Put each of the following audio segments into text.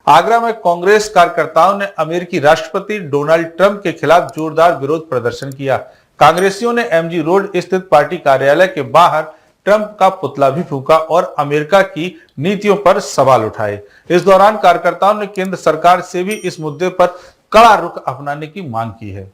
आगरा में कांग्रेस कार्यकर्ताओं ने अमेरिकी राष्ट्रपति डोनाल्ड ट्रंप के खिलाफ जोरदार विरोध प्रदर्शन किया। कांग्रेसियों ने एमजी रोड स्थित पार्टी कार्यालय के बाहर ट्रंप का पुतला भी फूंका और अमेरिका की नीतियों पर सवाल उठाए। इस दौरान कार्यकर्ताओं ने केंद्र सरकार से भी इस मुद्दे पर कड़ा रुख अपनाने की मांग की है।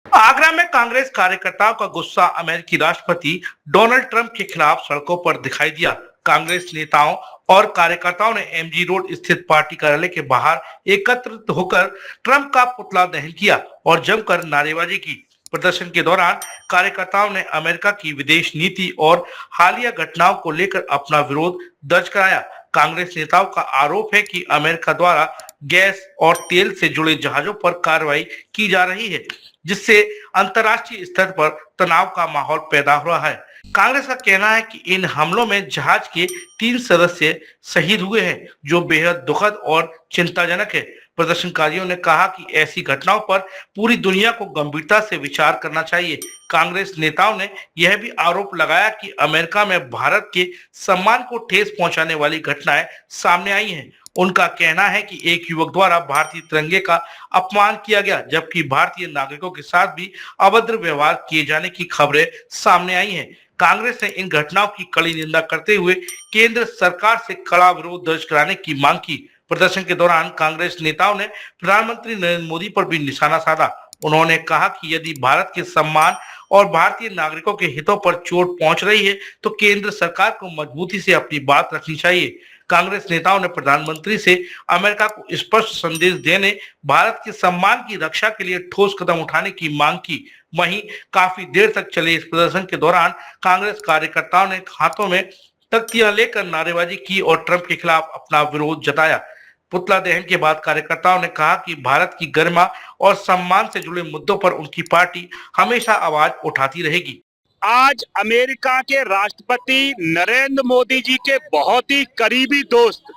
आगरा में कांग्रेस कार्यकर्ताओं का गुस्सा अमेरिकी राष्ट्रपति डोनाल्ड ट्रंप के खिलाफ सड़कों पर दिखाई दिया। कांग्रेस नेताओं और कार्यकर्ताओं ने एमजी रोड स्थित पार्टी कार्यालय के बाहर एकत्रित होकर ट्रंप का पुतला दहन किया और जमकर नारेबाजी की। प्रदर्शन के दौरान कार्यकर्ताओं ने अमेरिका की विदेश नीति और हालिया घटनाओं को लेकर अपना विरोध दर्ज कराया। कांग्रेस नेताओं का आरोप है कि अमेरिका द्वारा गैस और तेल से जुड़े जहाजों पर कार्रवाई की जा रही है, जिससे अंतर्राष्ट्रीय स्तर पर तनाव का माहौल पैदा हो रहा है। कांग्रेस का कहना है कि इन हमलों में जहाज के 3 सदस्य शहीद हुए हैं, जो बेहद दुखद और चिंताजनक है। प्रदर्शनकारियों ने कहा कि ऐसी घटनाओं पर पूरी दुनिया को गंभीरता से विचार करना चाहिए। कांग्रेस नेताओं ने यह भी आरोप लगाया कि अमेरिका में भारत के सम्मान को ठेस पहुंचाने वाली घटनाएं सामने आई हैं। उनका कहना है कि एक युवक द्वारा भारतीय तिरंगे का अपमान किया गया, जबकि भारतीय नागरिकों के साथ भी अभद्र व्यवहार किए जाने की खबरें सामने आई हैं। कांग्रेस ने इन घटनाओं की कड़ी निंदा करते हुए केंद्र सरकार से कड़ा विरोध दर्ज कराने की मांग की। प्रदर्शन के दौरान कांग्रेस नेताओं ने प्रधानमंत्री नरेंद्र मोदी पर भी निशाना साधा। उन्होंने कहा कि यदि भारत के सम्मान और भारतीय नागरिकों के हितों पर चोट पहुंच रही है, तो केंद्र सरकार को मजबूती से अपनी बात रखनी चाहिए। कांग्रेस नेताओं ने प्रधानमंत्री से अमेरिका को स्पष्ट संदेश देने, भारत के सम्मान की रक्षा के लिए ठोस कदम उठाने की मांग की। वहीं काफी देर तक चले इस प्रदर्शन के दौरान कांग्रेस कार्यकर्ताओं ने हाथों में तख्तियां लेकर नारेबाजी की और ट्रंप के खिलाफ अपना विरोध जताया। पुतला दहन के बाद कार्यकर्ताओं ने कहा कि भारत की गरिमा और सम्मान से जुड़े मुद्दों पर उनकी पार्टी हमेशा आवाज उठाती रहेगी। आज अमेरिका के राष्ट्रपति नरेंद्र मोदी जी के बहुत ही करीबी दोस्त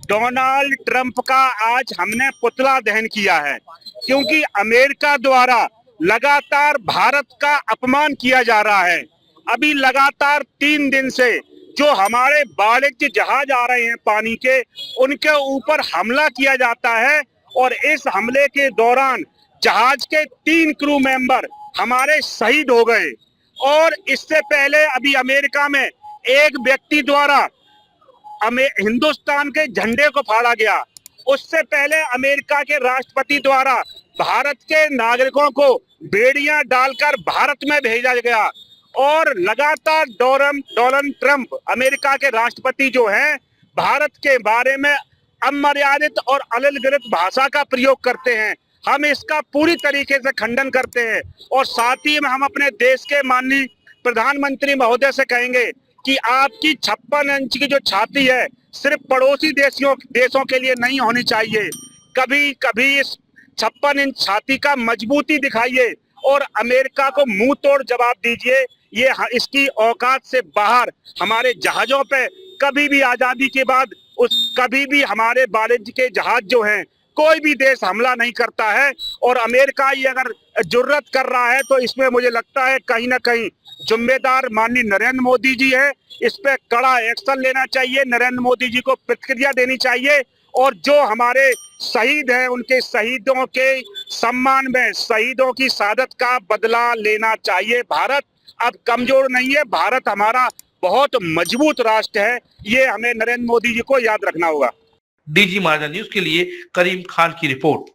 डोनाल्ड ट्रंप का आज हमने पुतला दहन किया है, क्योंकि अमेरिका द्वारा लगातार भारत का अपमान किया जा रहा है। अभी लगातार 3 दिन से जो हमारे वाणिज्य जहाज आ रहे हैं पानी के, उनके ऊपर हमला किया जाता है और इस हमले के दौरान जहाज के 3 क्रू मेंबर हमारे शहीद हो गए। और इससे पहले अभी अमेरिका में एक व्यक्ति द्वारा हिंदुस्तान के झंडे को फाड़ा गया। उससे पहले अमेरिका के राष्ट्रपति द्वारा भारत के नागरिकों को बेड़ियां डालकर भारत में भेजा गया। और लगातार डोनाल्ड ट्रंप अमेरिका के राष्ट्रपति जो हैं, भारत के बारे में अमर्यादित और अश्लील भाषा का प्रयोग करते हैं। हम इसका पूरी तरीके से खंडन करते हैं और साथ ही में हम अपने देश के माननीय प्रधानमंत्री महोदय से कहेंगे कि आपकी 56 इंच की जो छाती है सिर्फ पड़ोसी देशों के लिए नहीं होनी चाहिए। कभी कभी इस 56 इंच छाती का मजबूती दिखाइए और अमेरिका को मुंह तोड़ जवाब दीजिए। ये इसकी औकात से बाहर हमारे जहाजों पे कभी भी आजादी के बाद कभी भी हमारे वाणिज्य के जहाज जो हैं, कोई भी देश हमला नहीं करता है। और अमेरिका ये अगर जुर्रत कर रहा है तो इसमें मुझे लगता है कहीं ना कहीं जिम्मेदार माननीय नरेंद्र मोदी जी है। इस पे कड़ा एक्शन लेना चाहिए, नरेंद्र मोदी जी को प्रतिक्रिया देनी चाहिए और जो हमारे शहीद हैं उनके शहीदों के सम्मान में शहीदों की शहादत का बदला लेना चाहिए। भारत अब कमजोर नहीं है, भारत हमारा बहुत मजबूत राष्ट्र है। ये हमें नरेंद्र मोदी जी को याद रखना होगा। डीजी महाराजा न्यूज के लिए करीम खान की रिपोर्ट।